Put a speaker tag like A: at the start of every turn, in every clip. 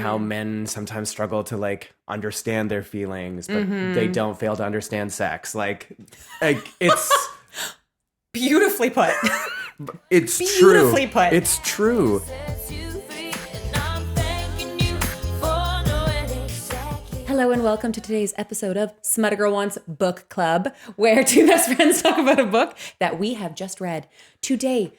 A: how men sometimes struggle to like understand their feelings, but they don't fail to understand sex. Like it's
B: Beautifully put.
A: it's
B: Beautifully
A: true.
B: put.
A: It's true.
B: Hello and welcome to today's episode of Smut a Girl Wants Book Club, where two best friends talk about a book that we have just read. Today,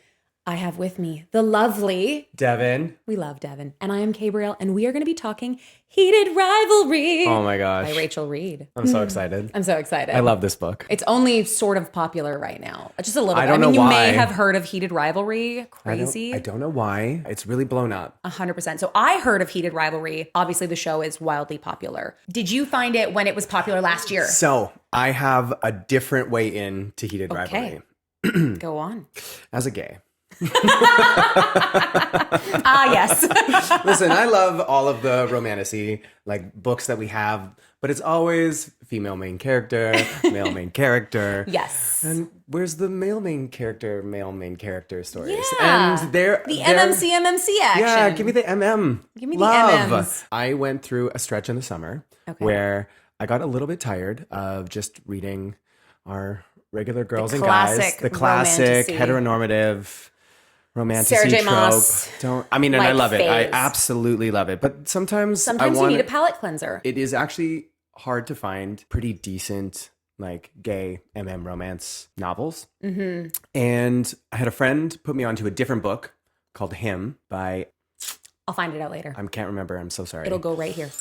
B: I have with me the lovely
A: Devin.
B: We love Devin. And I am Kabriel, and we are going to be talking Heated Rivalry.
A: Oh my gosh.
B: By Rachel Reid.
A: I'm so excited.
B: I'm so excited.
A: I love this book.
B: It's only sort of popular right now. Just a little bit.
A: I don't know
B: you
A: why.
B: may have heard of Heated Rivalry. Crazy.
A: I don't know why. It's really blown up.
B: 100%. So I heard of Heated Rivalry. Obviously, the show is wildly popular. Did you find it when it was popular last year?
A: So I have a different way in to Heated Rivalry.
B: Go on.
A: As a gay.
B: Yes.
A: Listen, I love all of the romantic-y like books that we have, but it's always female main character, male main character.
B: Yes.
A: And where's the male main character stories?
B: Yeah.
A: And they're
B: the MMC action.
A: Yeah, give me the MM.
B: Give me the
A: Love.
B: MMs.
A: I went through a stretch in the summer where I got a little bit tired of just reading our regular girls and guys, the classic
B: romantic-y.
A: heteronormative romantic
B: Sarah J.
A: trope.
B: Maas.
A: And I love it. I
B: phase.
A: absolutely love it. But sometimes
B: you need a palate cleanser.
A: It is actually hard to find pretty decent like gay MM romance novels. Mm-hmm. And I had a friend put me onto a different book called Him by...
B: I'll find it out later.
A: I can't remember. I'm so sorry.
B: It'll go right here.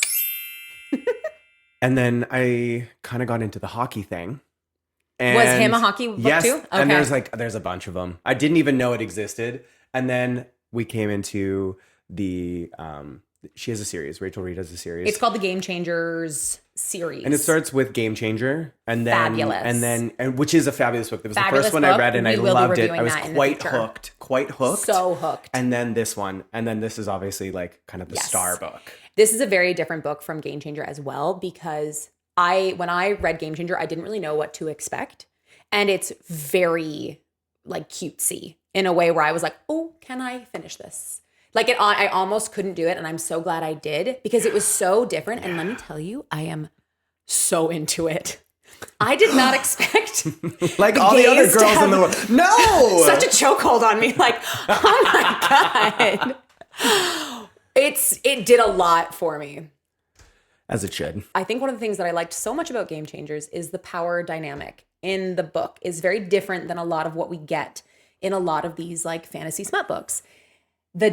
A: And then I kind of got into the hockey thing. And
B: was Him a hockey book too? Okay.
A: And there's a bunch of them. I didn't even know it existed. And then we came into the she has a series. Rachel Reid has a series.
B: It's called the Game Changers series.
A: And it starts with Game Changer, and then
B: Fabulous.
A: and which is a fabulous book. That was
B: Fabulous
A: the first one
B: book.
A: I read, and
B: We
A: I
B: will be
A: loved it.
B: reviewing
A: I was
B: that in the
A: quite
B: future.
A: hooked.
B: So hooked.
A: And then this one, and then this is obviously like kind of the star book.
B: This is a very different book from Game Changer as well, because when I read Game Changer, I didn't really know what to expect. And it's very like cutesy in a way where I was like, oh, can I finish this? Like I almost couldn't do it. And I'm so glad I did because it was so different. And let me tell you, I am so into it. I did not expect
A: like all the other girls in the world. No!
B: Such a chokehold on me. Like, oh my God. It did a lot for me.
A: As it should.
B: I think one of the things that I liked so much about Game Changers is the power dynamic in the book is very different than a lot of what we get in a lot of these like fantasy smut books. The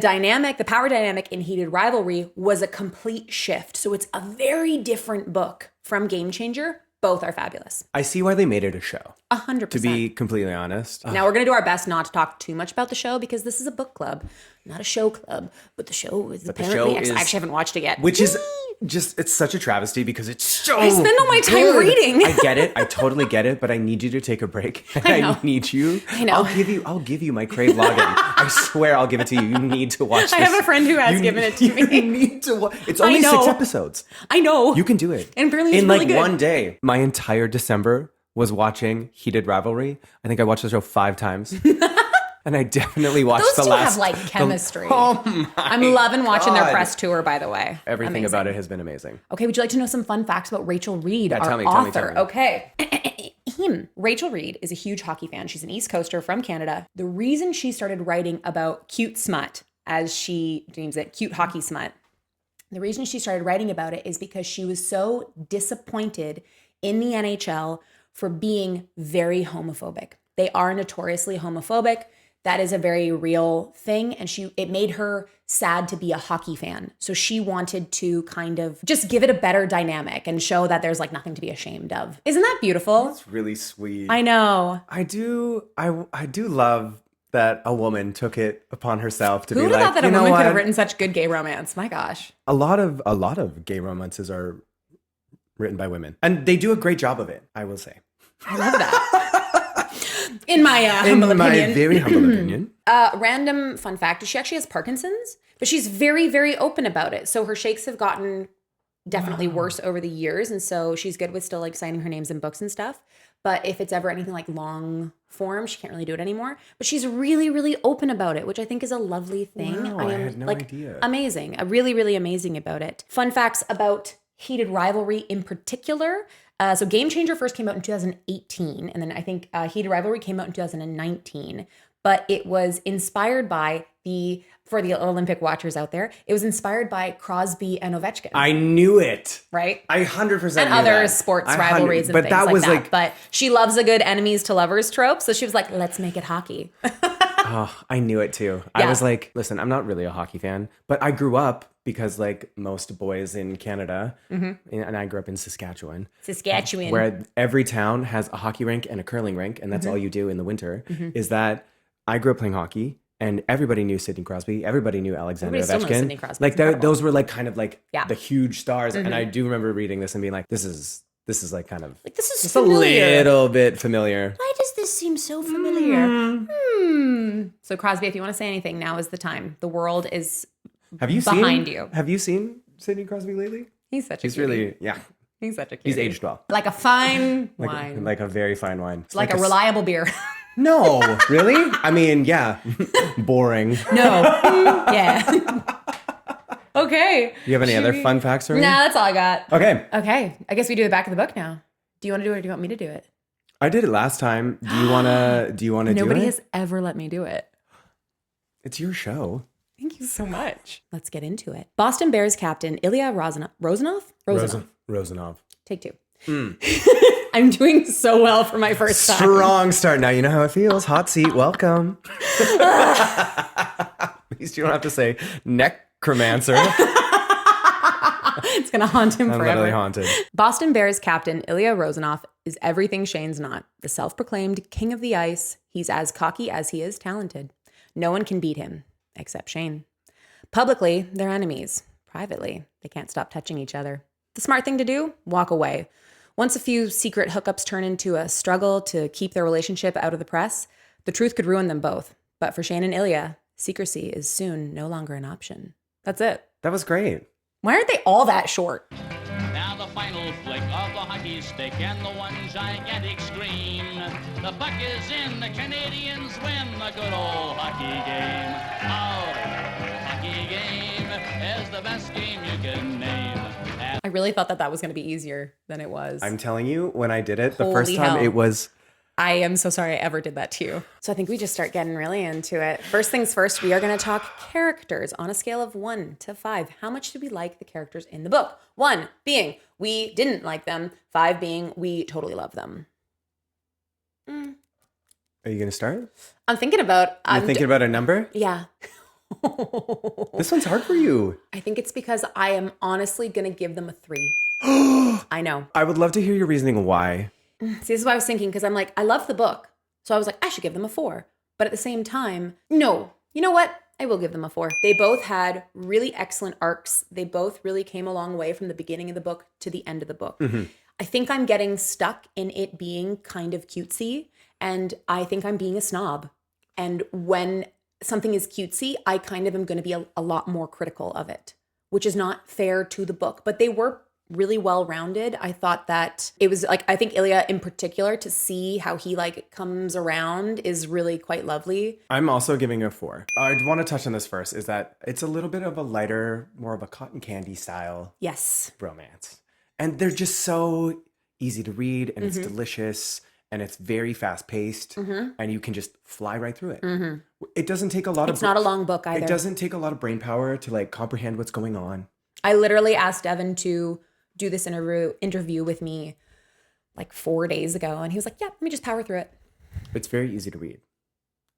B: power dynamic in Heated Rivalry was a complete shift. So it's a very different book from Game Changer. Both are fabulous.
A: I see why they made it a show.
B: 100%.
A: To be completely honest.
B: Now we're going to do our best not to talk too much about the show because this is a book club, not a show club. But the show is apparently... I actually haven't watched it yet.
A: Which is... it's such a travesty because it's so
B: I spend all my time
A: good.
B: reading.
A: I get it. I totally get it. But I need you to take a break.
B: I know.
A: I need you.
B: I know.
A: I'll give you my Crave login. I swear I'll give it to you. You need to watch this.
B: I have a friend who has given it to me.
A: You need to watch. It's only 6 episodes.
B: I know.
A: You can do it.
B: And apparently it's
A: in
B: really
A: like
B: good.
A: one day. My entire December was watching Heated Rivalry. I think I watched the show 5 times. And I definitely watched
B: Those
A: the
B: two
A: last...
B: have like chemistry.
A: my
B: I'm loving watching their
A: God.
B: press tour, by the way.
A: Everything
B: Amazing.
A: about it has been amazing.
B: Okay, would you like to know some fun facts about Rachel Reid, our
A: tell me.
B: author? Okay. Rachel Reid is a huge hockey fan. She's an East Coaster from Canada. The reason she started writing about cute smut, as she deems it, cute hockey smut, the reason she started writing about it is because she was so disappointed in the NHL for being very homophobic. They are notoriously homophobic. That is a very real thing. And it made her sad to be a hockey fan. So she wanted to kind of just give it a better dynamic and show that there's like nothing to be ashamed of. Isn't that beautiful?
A: That's really sweet.
B: I know.
A: I do love that a woman took it upon herself to
B: Who
A: be
B: would have
A: like,
B: thought that a
A: you know
B: woman
A: what?
B: could have written such good gay romance? My gosh.
A: A lot of gay romances are written by women. And they do a great job of it, I will say.
B: I love that. In my humble opinion.
A: Very humble opinion.
B: Random fun fact, she actually has Parkinson's, but she's very, very open about it. So her shakes have gotten definitely worse over the years. And so she's good with still like signing her names in books and stuff. But if it's ever anything like long form, she can't really do it anymore. But she's really, really open about it, which I think is a lovely thing.
A: Wow, I had no idea.
B: Amazing. Really, really amazing about it. Fun facts about Heated Rivalry in particular. So Game Changer first came out in 2018. And then I think Heated Rivalry came out in 2019. But it was inspired by for the Olympic watchers out there, it was inspired by Crosby and Ovechkin.
A: I knew it.
B: Right?
A: I 100%
B: and
A: knew
B: other
A: that.
B: sports rivalries and things like that. But she loves a good enemies to lovers trope. So she was like, let's make it hockey.
A: Oh, I knew it too. Yeah. I was like, listen, I'm not really a hockey fan, but I grew up because like most boys in Canada, and I grew up in Saskatchewan. Where every town has a hockey rink and a curling rink, and that's all you do in the winter, is that I grew up playing hockey. And everybody knew Sidney Crosby. Everybody knew Alexander Ovechkin. Like those were like kind of like the huge stars. And I do remember reading this and being like, this is like kind of like
B: this is
A: just familiar. A little bit familiar.
B: Why does this seem so familiar? So Crosby, if you want to say anything, now is the time. The world is behind you.
A: Have you seen Sidney Crosby lately?
B: He's such a
A: He's really
B: He's such a cutie.
A: He's aged well.
B: Like a fine wine.
A: Like a very fine wine.
B: It's like a reliable beer.
A: No, really? I mean, yeah. Boring.
B: No. Yeah. Okay.
A: Do you have any other fun facts for me?
B: Nah, that's all I got.
A: Okay.
B: I guess we do the back of the book now. Do you want to do it or do you want me to do it?
A: I did it last time. Do you wanna do it?
B: Nobody has ever let me do it.
A: It's your show.
B: Thank you so much. Let's get into it. Boston Bears captain Ilya Rozanov. Take two. I'm doing so well for my first time.
A: Strong start. Now you know how it feels. Hot seat. Welcome. At least you don't have to say necromancer.
B: It's going to haunt him forever.
A: Literally haunted.
B: Boston Bears captain Ilya Rozanov is everything Shane's not. The self-proclaimed king of the ice. He's as cocky as he is talented. No one can beat him, except Shane. Publicly, they're enemies. Privately, they can't stop touching each other. The smart thing to do? Walk away. Once a few secret hookups turn into a struggle to keep their relationship out of the press, the truth could ruin them both. But for Shane and Ilya, secrecy is soon no longer an option. That's it.
A: That was great.
B: Why aren't they all that short?
C: Now the final flick of the hockey stick and the one gigantic scream. The puck is in, the Canadians win the good old hockey game. Oh, hockey game is the best game you can name.
B: I really thought that was going to be easier than it was.
A: I'm telling you, when I did it, the first time it was...
B: I am so sorry I ever did that to you. So I think we just start getting really into it. First things first, we are going to talk characters on a scale of 1 to 5. How much did we like the characters in the book? 1 being we didn't like them. 5 being we totally love them.
A: Are you going to start?
B: I'm thinking about...
A: You're thinking about a number?
B: Yeah.
A: This one's hard for you.
B: I think it's because I am honestly going to give them a 3. I know.
A: I would love to hear your reasoning why.
B: See, this is what I was thinking, because I'm like, I love the book. So I was like, I should give them a 4. But at the same time, no. You know what? I will give them a 4. They both had really excellent arcs. They both really came a long way from the beginning of the book to the end of the book. Mm-hmm. I think I'm getting stuck in it being kind of cutesy, and I think I'm being a snob. And when something is cutesy, I kind of am going to be a lot more critical of it, which is not fair to the book. But they were really well-rounded. I thought that it was like, I think Ilya in particular, to see how he like comes around is really quite lovely.
A: I'm also giving a 4. I want to touch on this first, is that it's a little bit of a lighter, more of a cotton candy style romance. And they're just so easy to read, and it's delicious, and it's very fast-paced, and you can just fly right through it. It doesn't take a lot of...
B: It's not a long book either.
A: It doesn't take a lot of brain power to like comprehend what's going on.
B: I literally asked Devin to do this interview with me like 4 days ago, and he was like, yeah, let me just power through it.
A: It's very easy to read,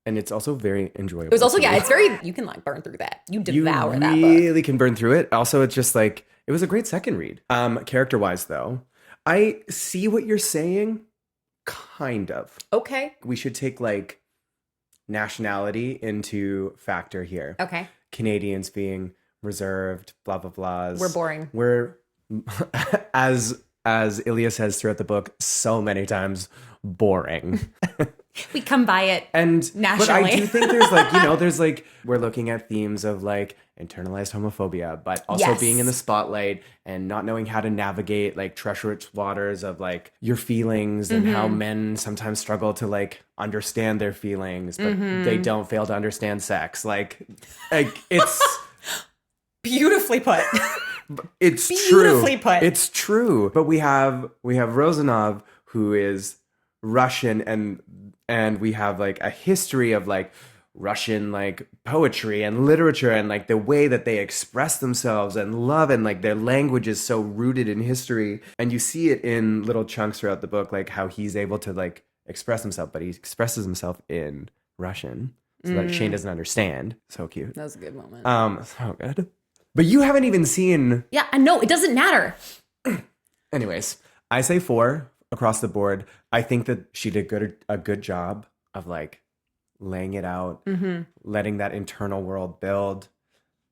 A: and it's also very enjoyable.
B: It was also it's very, you can like burn through that. You devour that book.
A: You really can burn through it. Also, it's just like, it was a great second read. Character wise though, I see what you're saying, kind of.
B: Okay.
A: We should take like nationality into factor here.
B: Okay.
A: Canadians being reserved, blah blah blahs.
B: We're boring.
A: We're as as Ilya says throughout the book so many times, boring.
B: We come by it nationally.
A: But I do think there's like, there's like, we're looking at themes of like internalized homophobia, but also being in the spotlight and not knowing how to navigate like treacherous waters of like your feelings and how men sometimes struggle to like understand their feelings, but they don't fail to understand sex. Like it's
B: beautifully put.
A: It's
B: beautifully put.
A: It's true. But we have Rozanov, who is Russian, and we have like a history of like Russian like poetry and literature and like the way that they express themselves and love, and like their language is so rooted in history. And you see it in little chunks throughout the book, like how he's able to like express himself, but he expresses himself in Russian so that Shane doesn't understand. So cute.
B: That was a good moment.
A: So good. But you haven't even seen...
B: Yeah, I know. It doesn't matter.
A: Anyways, I say 4 across the board. I think that she did a good job of like laying it out, letting that internal world build.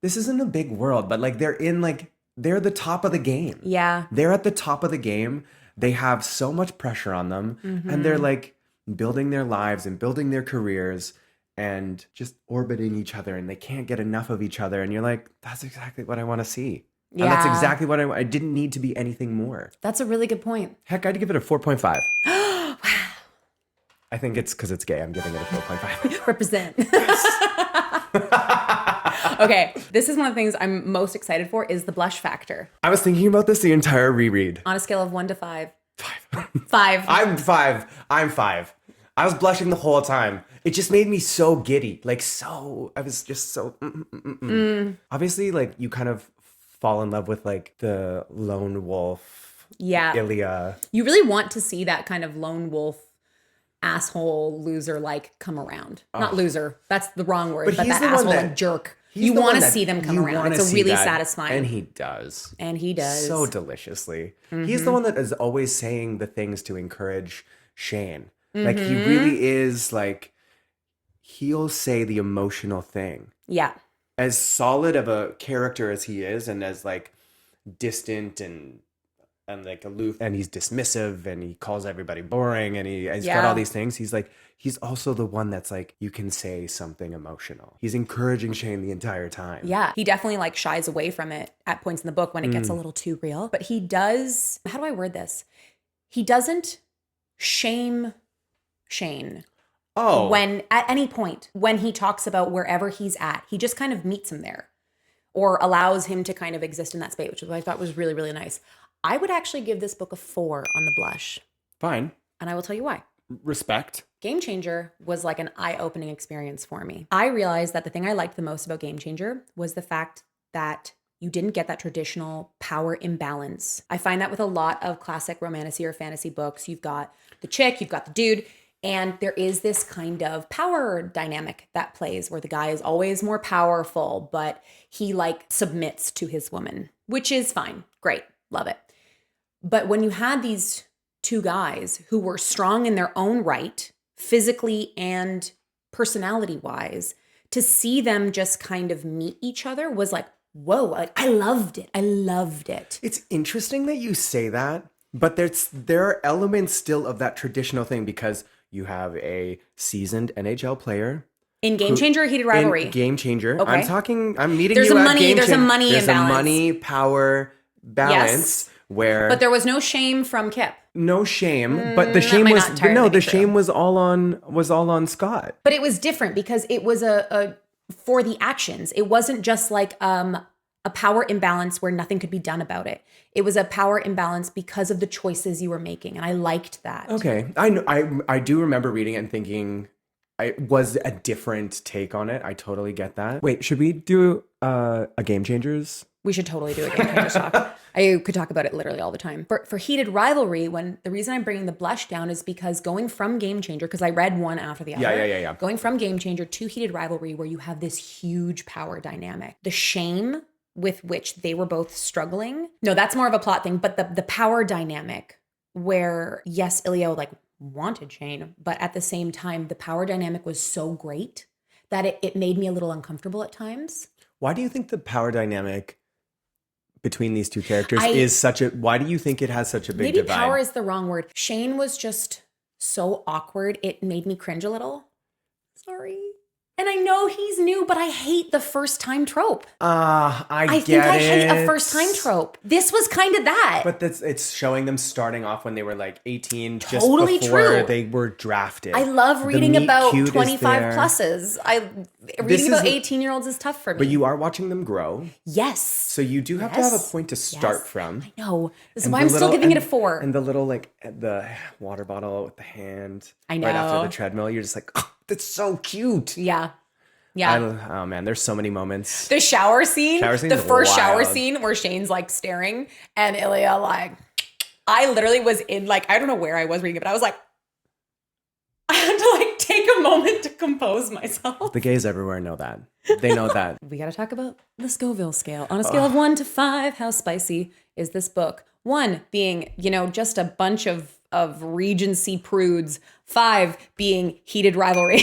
A: This isn't a big world, but like they're the top of the game.
B: Yeah.
A: They're at the top of the game. They have so much pressure on them, and they're like building their lives and building their careers and just orbiting each other, and they can't get enough of each other. And you're like, that's exactly what I want to see. Yeah. And that's exactly what I didn't need to be anything more.
B: That's a really good point.
A: Heck, I'd give it a 4.5. Wow. I think it's because it's gay. I'm giving it a 4.5.
B: Represent. Okay, this is one of the things I'm most excited for is the blush factor.
A: I was thinking about this the entire reread.
B: On a scale of 1 to 5.
A: 5.
B: 5.
A: I'm 5. I was blushing the whole time. It just made me so giddy. Like I was just so... Obviously, like you kind of fall in love with like the lone wolf.
B: Yeah.
A: Ilya.
B: You really want to see that kind of lone wolf asshole loser like come around. Not loser. That's the wrong word. But that asshole like jerk. You want to see them come around. It's a really satisfying.
A: And he does.
B: So
A: deliciously. He's the one that is always saying the things to encourage Shane. Like he really is like, he'll say the emotional thing.
B: Yeah.
A: As solid of a character as he is, and as like distant and like aloof, and he's dismissive, and he calls everybody boring, and he's got all these things. He's also the one that's like, you can say something emotional. He's encouraging Shane the entire time.
B: Yeah, he definitely like shies away from it at points in the book when it gets a little too real. But he does, how do I word this? He doesn't shame Shane.
A: Oh.
B: When at any point when he talks about wherever he's at, he just kind of meets him there or allows him to kind of exist in that space, which I thought was really, really nice. I would actually give this book a 4 on the blush.
A: Fine.
B: And I will tell you why.
A: Respect.
B: Game Changer was like an eye-opening experience for me. I realized that the thing I liked the most about Game Changer was the fact that you didn't get that traditional power imbalance. I find that with a lot of classic romantasy or fantasy books. You've got the chick, you've got the dude, and there is this kind of power dynamic that plays where the guy is always more powerful, but he like submits to his woman, which is fine. Great. Love it. But when you had these two guys who were strong in their own right, physically and personality-wise, to see them just kind of meet each other was like, whoa, like I loved it. I loved it.
A: It's interesting that you say that, but there are elements still of that traditional thing, because you have a seasoned NHL player.
B: In Game Changer or Heated Rivalry?
A: In Game Changer.
B: Okay.
A: I'm meeting
B: there's
A: you
B: a
A: at
B: money,
A: Game
B: There's
A: Changer.
B: a money imbalance.
A: There's a money power balance.
B: Yes.
A: Where,
B: but there was no shame from Kip.
A: No shame, but the shame was shame was all on Scott.
B: But it was different because it was a for the actions. It wasn't just like a power imbalance where nothing could be done about it. It was a power imbalance because of the choices you were making, and I liked that.
A: Okay, I do remember reading it and thinking it was a different take on it. I totally get that. Wait, should we do a Game Changers?
B: We should totally do a Game Changers talk. I could talk about it literally all the time. For Heated Rivalry, the reason I'm bringing the blush down is because going from Game Changer, because I read one after the other.
A: Yeah.
B: Going from Game Changer to Heated Rivalry, where you have this huge power dynamic. The shame with which they were both struggling. No, that's more of a plot thing, but the power dynamic where, yes, Ilya like wanted Shane, but at the same time, the power dynamic was so great that it made me a little uncomfortable at times.
A: Why do you think the power dynamic between these two characters is such a... Why do you think it has such a big divide?
B: Maybe power is the wrong word. Shane was just so awkward. It made me cringe a little. Sorry. And I know he's new, but I hate the first time trope.
A: I
B: think I hate a first time trope. This was kind of that.
A: But it's showing them starting off when they were like 18,
B: Totally
A: just before
B: true.
A: they were drafted.
B: I love reading about 25 pluses. Reading about 18-year-olds is tough for me.
A: But you are watching them grow.
B: Yes.
A: So you do have to have a point to start from.
B: I know. This is why I'm still giving it a 4.
A: And the little like the water bottle with the hand.
B: I know.
A: Right after the treadmill, you're just like, oh, that's so cute.
B: Yeah.
A: Oh man, there's so many moments.
B: The shower scene, the first shower
A: wild.
B: scene where Shane's like staring and Ilya like, I literally was in like, I don't know where I was reading it, but I was like, I had to like take a moment to compose myself.
A: The gays everywhere know that. They know that.
B: We got to talk about the Scoville Scale. On a scale of 1 to 5, how spicy is this book? 1 being, just a bunch of Regency prudes. 5 being Heated Rivalry.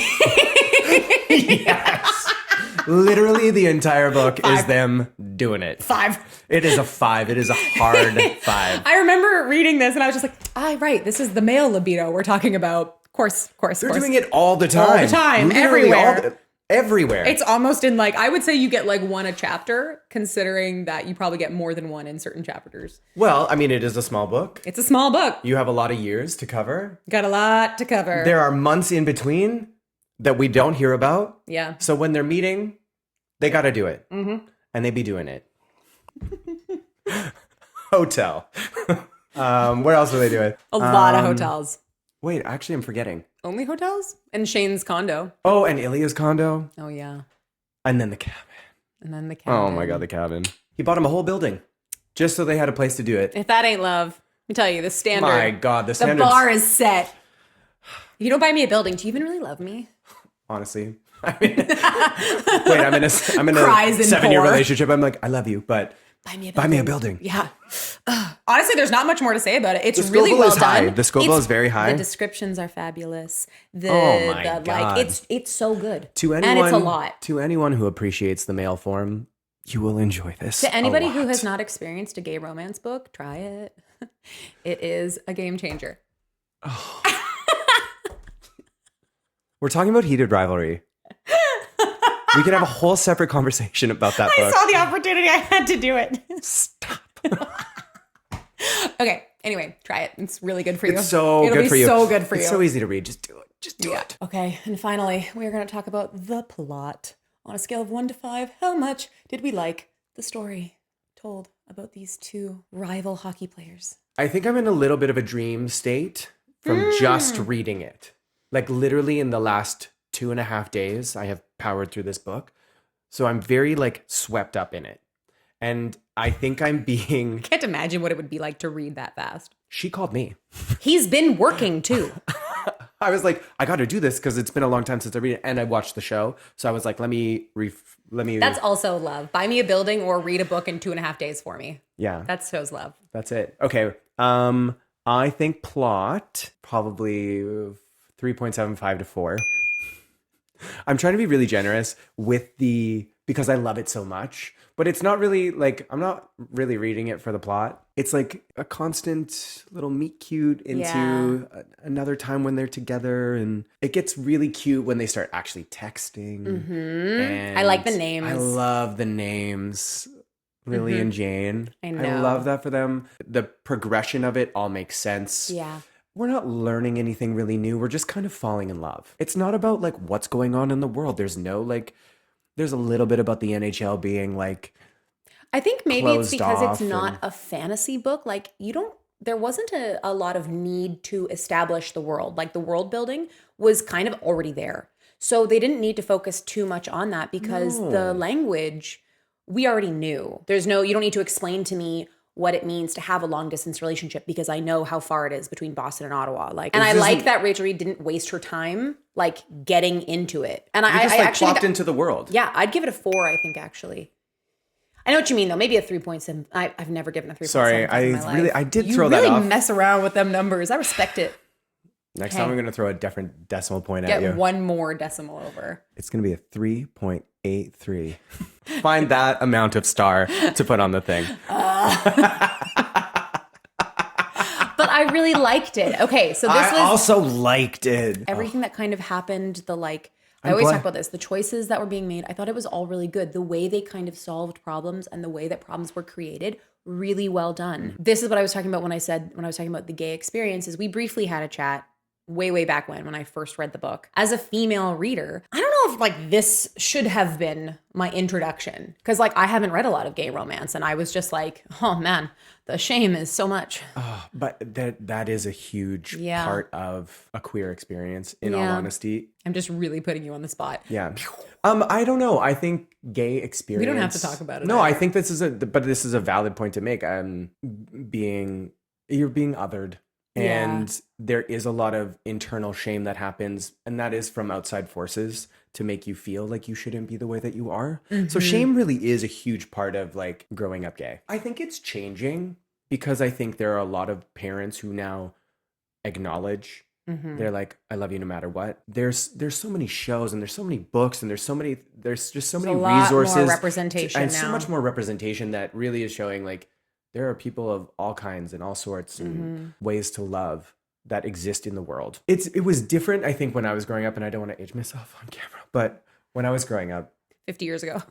A: Yes. Literally the entire book 5. Is them doing it.
B: 5.
A: It is a 5. It is a hard 5.
B: I remember reading this and I was just like, right, this is the male libido we're talking about. Of course.
A: They're doing it all the time.
B: All the time,
A: literally
B: everywhere.
A: Everywhere.
B: It's almost in like, I would say you get like 1 a chapter, considering that you probably get more than 1 in certain chapters.
A: Well, I mean, it is a small book.
B: It's a small book.
A: You have a lot of years to cover.
B: Got a lot to cover.
A: There are months in between that we don't hear about.
B: Yeah.
A: So when they're meeting, they got to do it.
B: Mm-hmm.
A: And they be doing it. Hotel. Where else do they do it?
B: A lot of hotels.
A: Wait, actually, I'm forgetting.
B: Only hotels? And Shane's condo.
A: Oh, and Ilya's condo.
B: Oh, yeah.
A: And then the cabin. Oh, my God, the cabin. He bought him a whole building just so they had a place to do it.
B: If that ain't love, let me tell you, the standard.
A: My God, the standard.
B: The bar is set. If you don't buy me a building, do you even really love me?
A: Honestly. I mean, wait, I'm in a 7-year relationship. I'm like, I love you, but buy me a building.
B: Yeah. Honestly, there's not much more to say about it. It's really well done.
A: The Scoville is very high.
B: The descriptions are fabulous.
A: Oh my God.
B: Like it's so good.
A: And
B: it's a lot.
A: To anyone who appreciates the male form, you will enjoy this.
B: To anybody who has not experienced a gay romance book, try it. It is a game changer.
A: Oh. We're talking about Heated Rivalry. We can have a whole separate conversation about that book.
B: I saw the opportunity. I had to do it.
A: Stop.
B: Okay. Anyway, try it. It's really good for you.
A: It's so good for you.
B: So good for you.
A: It's so easy to read. Just do it. Just do it.
B: Okay. And finally, we're going to talk about the plot. On a scale of 1 to 5, how much did we like the story told about these two rival hockey players?
A: I think I'm in a little bit of a dream state from just reading it. Like literally in the last 2.5 days, I have powered through this book. So I'm very like swept up in it. And I think I'm being...
B: I can't imagine what it would be like to read that fast.
A: She called me.
B: He's been working too.
A: I was like, I got to do this because it's been a long time since I read it. And I watched the show. So I was like, let me... That's
B: also love. Buy me a building or read a book in 2.5 days for me.
A: Yeah.
B: That shows love.
A: That's it. Okay. I think plot, probably 3.75 to 4. I'm trying to be really generous because I love it so much, but it's not really like, I'm not really reading it for the plot. It's like a constant little meet cute into another time when they're together. And it gets really cute when they start actually texting.
B: Mm-hmm.
A: And
B: I like the names.
A: I love the names. Lily and Jane.
B: I know.
A: I love that for them. The progression of it all makes sense.
B: Yeah.
A: We're not learning anything really new. We're just kind of falling in love. It's not about like what's going on in the world. There's a little bit about the NHL being like,
B: I think maybe it's because it's
A: and
B: not a fantasy book. Like there wasn't a lot of need to establish the world. Like the world building was kind of already there. So they didn't need to focus too much on that because the language we already knew. You don't need to explain to me what it means to have a long distance relationship because I know how far it is between Boston and Ottawa. And I like that Rachel Reid didn't waste her time like getting into it. And I actually
A: plopped into the world.
B: Yeah, I'd give it a 4, I think, actually. I know what you mean though. Maybe a 3.7. I've never given a 3.7.
A: Sorry, I did throw that off.
B: You really mess around with them numbers. I respect it.
A: Next time I'm going to throw a different decimal point at you.
B: Get one more decimal over.
A: It's going to be a 3.85. 0.83. Find that amount of star to put on the thing.
B: But I really liked it. Okay, so this was...
A: I also liked it.
B: Everything that kind of happened, I always talk about this, the choices that were being made, I thought it was all really good. The way they kind of solved problems and the way that problems were created, really well done. This is what I was talking about when I was talking about the gay experiences. We briefly had a chat way back when I first read the book. As a female reader, I don't know if this should have been my introduction, because I haven't read a lot of gay romance, and I was just like, oh man, the shame is so much.
A: But that is a huge part of a queer experience, in all honesty.
B: I'm just really putting you on the spot.
A: Yeah. I don't know. I think gay experience...
B: We don't have to talk about it.
A: No, I think this is a valid point to make. You're being othered. And there is a lot of internal shame that happens, and that is from outside forces to make you feel like you shouldn't be the way that you are. Mm-hmm. So shame really is a huge part of growing up gay. I think it's changing because I think there are a lot of parents who now acknowledge they're like, I love you no matter what. There's so many shows, and there's so many books, and there's just so many resources,
B: more representation
A: and
B: now.
A: So much more representation that really is showing there are people of all kinds and all sorts and ways to love that exist in the world. It was different, I think, when I was growing up, and I don't want to age myself on camera, but when I was growing up.
B: 50 years ago.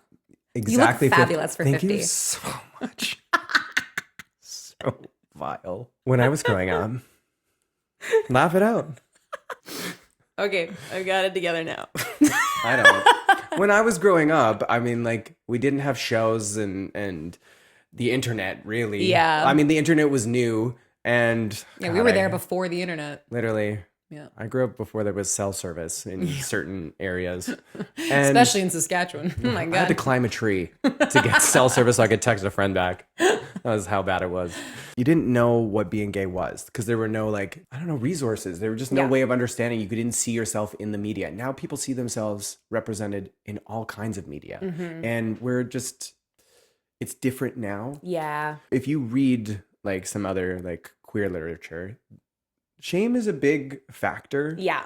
A: Exactly.
B: You look fabulous for 50.
A: Thank you so much. So vile. When I was growing up. Laugh it out.
B: Okay, I've got it together now.
A: I don't. When I was growing up, I mean, we didn't have shows and the internet, really.
B: Yeah.
A: I mean, the internet was new, and...
B: Yeah, we were there before the internet.
A: Literally.
B: Yeah.
A: I grew up before there was cell service in certain areas. And
B: especially in Saskatchewan. Oh my God.
A: I had to climb a tree to get cell service so I could text a friend back. That was how bad it was. You didn't know what being gay was because there were no, resources. There were just no way of understanding. You didn't see yourself in the media. Now people see themselves represented in all kinds of media. Mm-hmm. And it's different now.
B: Yeah.
A: If you read some other queer literature, shame is a big factor.
B: Yeah.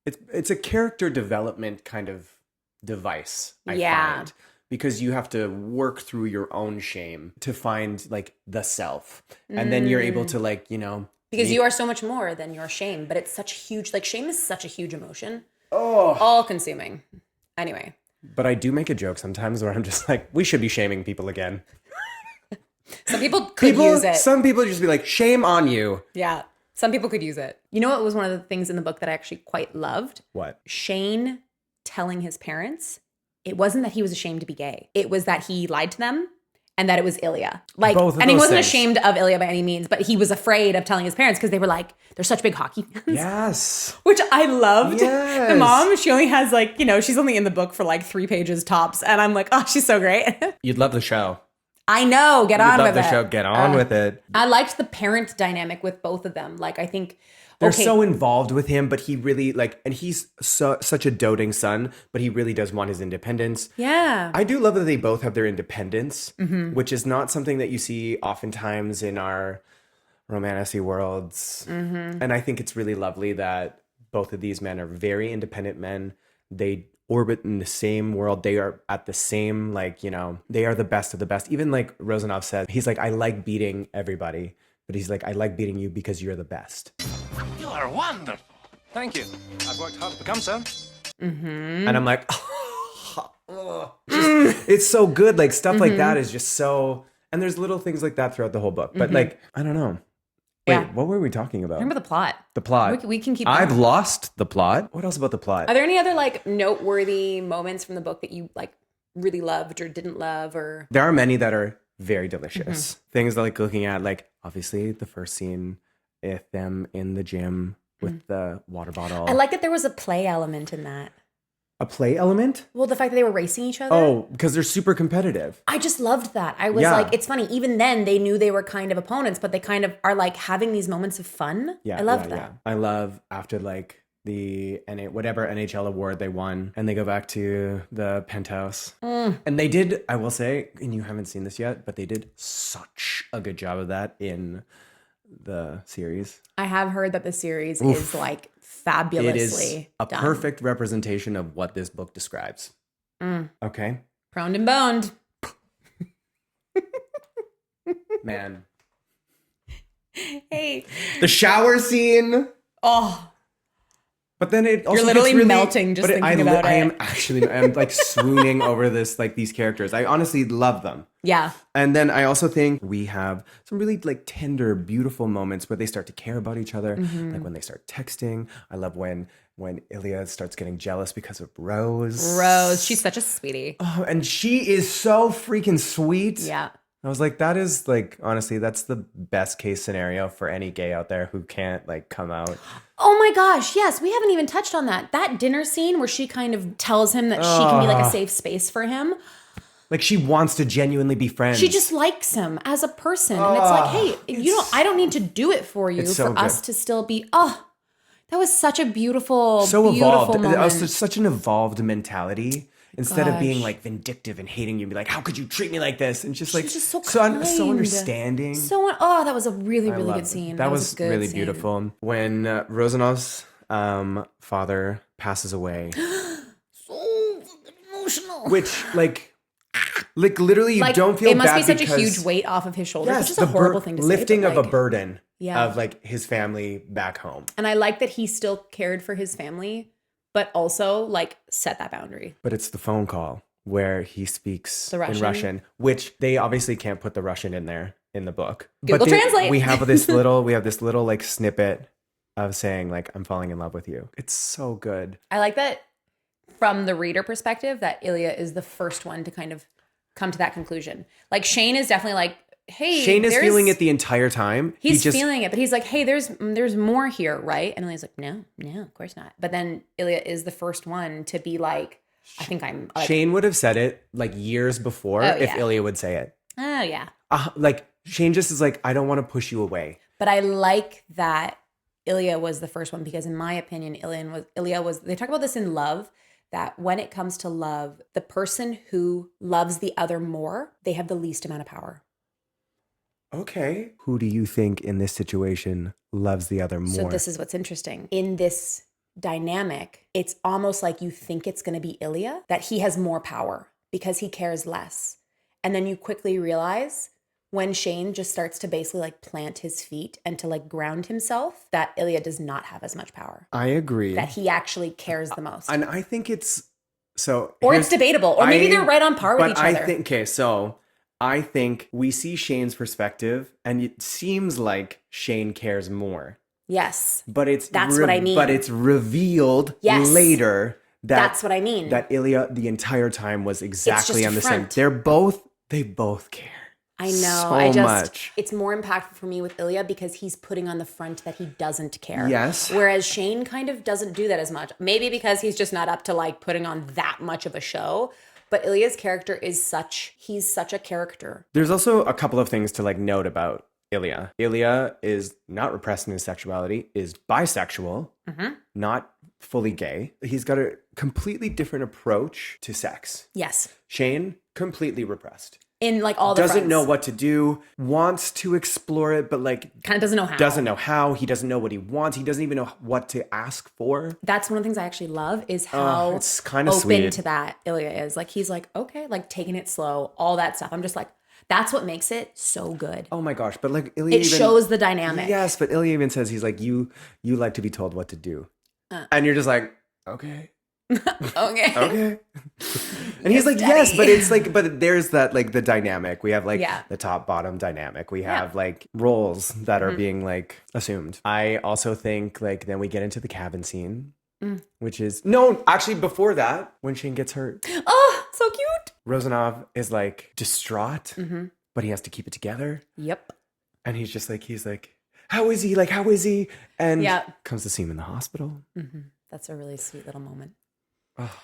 A: It's a character development kind of device, I find. Because you have to work through your own shame to find the self. And then you're able to
B: because you are so much more than your shame, but it's such huge, shame is such a huge emotion.
A: Oh.
B: All consuming. Anyway.
A: But I do make a joke sometimes where I'm just we should be shaming people again.
B: Some people could use it.
A: Some people just be shame on you.
B: Yeah. Some people could use it. You know what was one of the things in the book that I actually quite loved?
A: What?
B: Shane telling his parents, it wasn't that he was ashamed to be gay. It was that he lied to them and that it was Ilya. And he wasn't ashamed of Ilya by any means, but he was afraid of telling his parents because they were they're such big hockey fans.
A: Yes.
B: Which I loved.
A: Yes.
B: The mom, she only has she's only in the book for 3 pages tops. And I'm oh, she's so great.
A: You'd love the show.
B: I know. Get on with it.
A: You'd love the show. Get on with it.
B: I liked the parent dynamic with both of them. I think...
A: They're so involved with him, but he really and he's such a doting son, but he really does want his independence.
B: Yeah.
A: I do love that they both have their independence, which is not something that you see oftentimes in our romantic worlds. Mm-hmm. And I think it's really lovely that both of these men are very independent men. They orbit in the same world. They are at the same, they are the best of the best. Even Rozanov says, he's I like beating everybody. But he's I like beating you because you're the best.
D: You are wonderful. Thank you. I've worked hard to become so.
B: Mm-hmm.
A: And I'm it's so good. Stuff like that is just so... And there's little things like that throughout the whole book. But I don't know. Wait, what were we talking about?
B: Remember the plot.
A: The plot.
B: We can keep
A: I've
B: going.
A: lost the plot. What else about the plot?
B: Are there any other noteworthy moments from the book that you really loved or didn't love or...
A: There are many that are very delicious. Things looking at obviously the first scene with them in the gym with the water bottle.
B: I like that there was a play element in that.
A: A play element?
B: Well, the fact that they were racing each other.
A: Oh, because they're super competitive.
B: I just loved that. I was it's funny. Even then, they knew they were kind of opponents, but they kind of are having these moments of fun.
A: Yeah,
B: I loved that.
A: Yeah. I love after the whatever NHL award they won, and they go back to the penthouse. And they did, I will say, and you haven't seen this yet, but they did such a good job of that in the series.
B: I have heard that the series is fabulously
A: It is a
B: done.
A: perfect representation of what this book describes. Okay.
B: Crowned and boned.
A: Man.
B: Hey.
A: The shower scene.
B: Oh.
A: But then it also
B: You're literally
A: gets really,
B: melting just thinking about it.
A: I'm like swooning over these characters. I honestly love them.
B: Yeah.
A: And then I also think we have some really like tender, beautiful moments where they start to care about each other. Like when they start texting. I love when Ilya starts getting jealous because of Rose.
B: Rose, she's such a sweetie.
A: Oh, and she is so freaking sweet.
B: Yeah.
A: I was like, that is like, honestly, that's the best case scenario for any gay out there who can't like come out.
B: Oh my gosh, yes, we haven't even touched on that. That dinner scene where she kind of tells him that she can be like a safe space for him.
A: Like she wants to genuinely be friends.
B: She just likes him as a person. And it's like, hey, I don't need to do it for you for us to still be, that was such a beautiful, beautiful
A: evolved.
B: moment.
A: That was such an evolved mentality. Instead of being like vindictive and hating you, be like, how could you treat me like this? And just like
B: just so kind.
A: so understanding.
B: That was a really, really good scene.
A: That was
B: a good
A: really
B: scene.
A: beautiful. When Rosanov's father passes away.
B: So emotional.
A: Which like literally you don't feel bad.
B: It must be such
A: because,
B: a huge weight off of his shoulders,
A: yes,
B: which is a horrible thing to say.
A: Lifting of
B: like,
A: a burden
B: yeah.
A: of like his family back home.
B: And I like that he still cared for his family, but also like set that boundary.
A: But it's the phone call where he speaks
B: in
A: Russian, which they obviously can't put the Russian in there in the book.
B: Google Translate.
A: We have this little like snippet of saying like, I'm falling in love with you. It's so good.
B: I like that from the reader perspective that Ilya is the first one to kind of come to that conclusion. Like Shane is definitely like, hey,
A: Shane is feeling it the entire time.
B: He's feeling it, but he's like, hey, there's more here, right? And Ilya's like, no, of course not. But then Ilya is the first one to be like, I think I'm like,
A: Shane would have said it like years before if Ilya would say it.
B: Oh yeah.
A: Like Shane just is like, I don't want to push you away.
B: But I like that Ilya was the first one because in my opinion, Ilya was, they talk about this in Love, that when it comes to love, the person who loves the other more, they have the least amount of power.
A: Okay. Who do you think in this situation loves the other more?
B: So this is what's interesting. In this dynamic, it's almost like you think it's going to be Ilya, that he has more power because he cares less. And then you quickly realize when Shane just starts to basically like plant his feet and to like ground himself, that Ilya does not have as much power.
A: I agree.
B: That he actually cares the most.
A: And I think it's so.
B: Or it's debatable. Or maybe they're right on par with each other.
A: I think we see Shane's perspective and it seems like Shane cares more.
B: Yes.
A: But
B: that's what I mean.
A: But it's revealed later
B: that's what I mean.
A: That Ilya the entire time was exactly on the same. They both care.
B: I know.
A: So much.
B: It's more impactful for me with Ilya because he's putting on the front that he doesn't care.
A: Yes.
B: Whereas Shane kind of doesn't do that as much. Maybe because he's just not up to like putting on that much of a show. But Ilya's character he's such a character.
A: There's also a couple of things to like note about Ilya. Ilya is not repressed in his sexuality, is bisexual, not fully gay. He's got a completely different approach to sex.
B: Yes.
A: Shane, completely repressed.
B: In like all the
A: doesn't
B: fronts.
A: know what to do, wants to explore it, but like
B: kind of doesn't know how.
A: He doesn't know what he wants. He doesn't even know what to ask for.
B: That's one of the things I actually love is how
A: it's kind of
B: open
A: sweet.
B: to that Ilya is. Like he's like, okay, like taking it slow, all that stuff. I'm just like, that's what makes it so good.
A: Oh my gosh. But like Ilya
B: shows the dynamic.
A: Yes, but Ilya even says he's like, you like to be told what to do. And you're just like, okay. Okay. And he's like,
B: Daddy.
A: yes, but it's like, but there's that like the dynamic. We have like the top bottom dynamic. We have like roles that are being like assumed. I also think like then we get into the cabin scene, which is actually before that, when Shane gets hurt.
B: Oh, so cute.
A: Rosanov is like distraught, but he has to keep it together.
B: Yep.
A: And he's like, how is he? Like, how is he? And comes to see him in the hospital.
B: That's a really sweet little moment.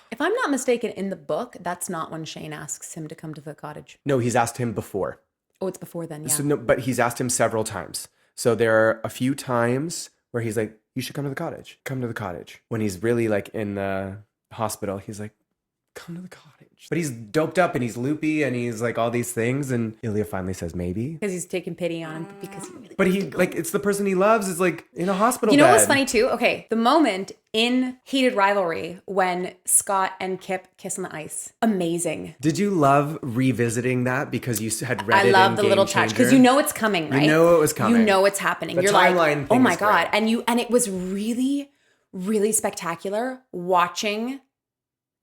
B: If I'm not mistaken, in the book, that's not when Shane asks him to come to the cottage.
A: No, he's asked him before.
B: Oh, it's before then, yeah.
A: So but he's asked him several times. So there are a few times where he's like, you should come to the cottage. Come to the cottage. When he's really like in the hospital, he's like, come to the cottage. But he's doped up and he's loopy and he's like all these things. And Ilya finally says maybe.
B: Because he's taking pity on him.
A: But he like it's the person he loves is like in a hospital
B: You know
A: bed.
B: what's funny too? Okay, the moment in Heated Rivalry when Scott and Kip kiss on the ice. Amazing.
A: Did you love revisiting that because you had read it in
B: I love the
A: Game
B: little touch
A: Changer?
B: because you know it's coming, right?
A: You know it was coming.
B: You know it's happening.
A: The
B: You're
A: timeline
B: like,
A: thing
B: oh my
A: is
B: God.
A: great.
B: And it was really, really spectacular watching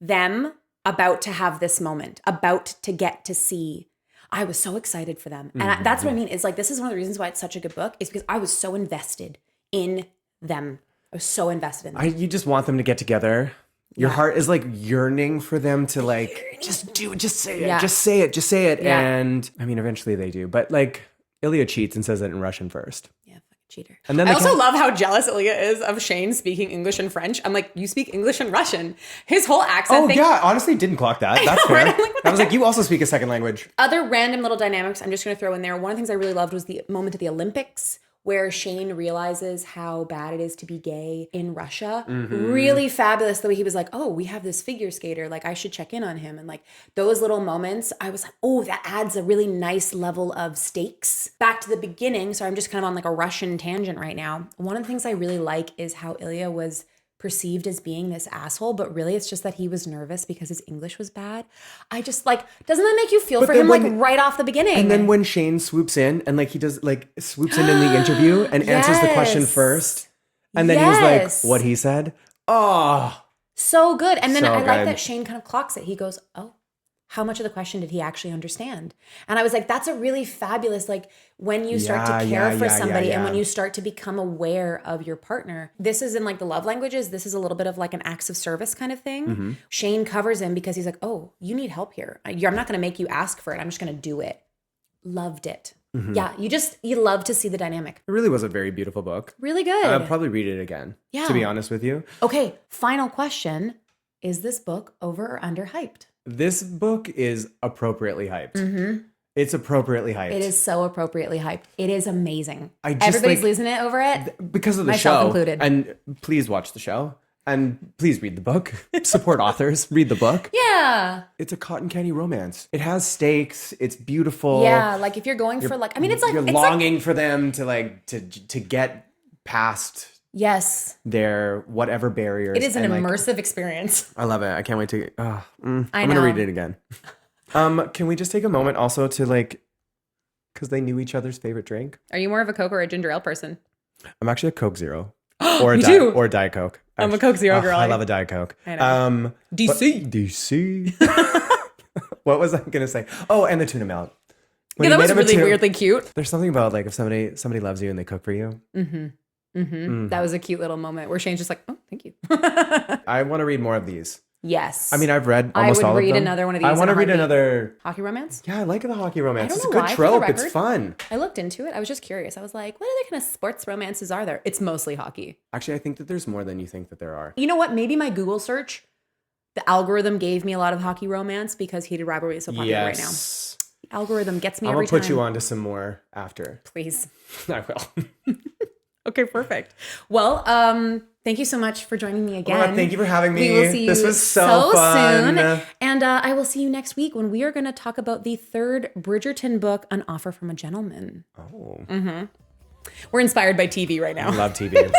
B: them about to have this moment, about to get to see. I was so excited for them. And that's what I mean. It's like, this is one of the reasons why it's such a good book is because I was so invested in them. I was so invested in them.
A: You just want them to get together. Your heart is like yearning for them to like, just say it, just say it.
B: Yeah.
A: And I mean, eventually they do. But like Ilya cheats and says it in Russian first.
B: Yeah, fucking cheater.
A: And then
B: I also love how jealous Ilya is of Shane speaking English and French. I'm like, you speak English and Russian. His whole accent thing.
A: Yeah, honestly didn't clock that. That's fair.
B: Right?
A: I was like, you also speak a second language.
B: Other random little dynamics I'm just going to throw in there. One of the things I really loved was the moment at the Olympics where Shane realizes how bad it is to be gay in Russia. Really fabulous the way he was like, oh, we have this figure skater. Like, I should check in on him. And like those little moments, I was like, oh, that adds a really nice level of stakes. Back to the beginning. So I'm just kind of on like a Russian tangent right now. One of the things I really like is how Ilya was perceived as being this asshole, but really it's just that he was nervous because his English was bad. I just like, doesn't that make you feel for him like right off the beginning?
A: And then when Shane swoops in and like he does like swoops in the interview and answers the question first. And then he's like, what he said? Oh,
B: so good. And then
A: So
B: I like
A: good.
B: that Shane kind of clocks it. He goes, oh, how much of the question did he actually understand? And I was like, that's a really fabulous, like when you start to care for somebody and when you start to become aware of your partner. This is in like the love languages. This is a little bit of like an acts of service kind of thing. Shane covers him because he's like, oh, you need help here. I'm not going to make you ask for it. I'm just going to do it. Loved it. Yeah, you love to see the dynamic.
A: It really was a very beautiful book.
B: Really good.
A: I'll probably read it again, to be honest with you.
B: Okay, final question. Is this book over or underhyped?
A: This book is appropriately hyped. It's appropriately hyped.
B: It is so appropriately hyped. It is amazing.
A: Everybody's
B: Everybody's losing it over it.
A: because of the
B: myself
A: show.
B: included.
A: And please watch the show. And please read the book. Support authors. Read the book.
B: Yeah.
A: It's a cotton candy romance. It has stakes. It's beautiful.
B: Yeah, like if you're going for like, I mean, it's like
A: you're
B: it's
A: longing for them to like to get past
B: yes,
A: their whatever barriers.
B: it is an
A: and, like,
B: immersive experience.
A: I love it. I can't wait to. I'm
B: I
A: gonna
B: know.
A: read it again. Can we just take a moment also to like, because they knew each other's favorite drink.
B: Are you more of a Coke or a ginger ale person?
A: I'm actually a Coke Zero, or a
B: Me
A: Diet,
B: too.
A: or a Diet Coke.
B: I'm a Coke Zero girl.
A: I love a Diet Coke.
B: I know. DC.
A: DC. What was I gonna say? Oh, and the tuna melt. When
B: Yeah,
A: you
B: that was
A: made him
B: really weirdly cute.
A: There's something about like if somebody loves you and they cook for you.
B: That was a cute little moment where Shane's just like, oh, thank you.
A: I want to read more of these.
B: Yes.
A: I mean, I've read
B: I
A: almost
B: would
A: all of
B: read
A: them.
B: another one of these
A: I
B: in
A: want
B: a
A: to read
B: heartbeat.
A: another.
B: Hockey romance?
A: Yeah, I like the hockey romance.
B: don't
A: It's a
B: know
A: good
B: why, for the
A: trope. It's
B: record.
A: fun.
B: I looked into it. I was just curious. I was like, what other kind of sports romances are there? It's mostly hockey.
A: Actually, I think that there's more than you think that there are.
B: You know what? Maybe my Google search, the algorithm gave me a lot of hockey romance because Heated Rivalry is so popular right now.
A: Yes.
B: The algorithm gets me
A: I'm
B: every
A: gonna
B: time.
A: put you on to some more after.
B: Please.
A: I will.
B: Okay, perfect. Well, thank you so much for joining me again.
A: Well, thank you for having me.
B: We will see you
A: This was so fun.
B: soon. And I will see you next week when we are going to talk about the third Bridgerton book, An Offer from a Gentleman.
A: Oh,
B: We're inspired by TV right now.
A: I love TV.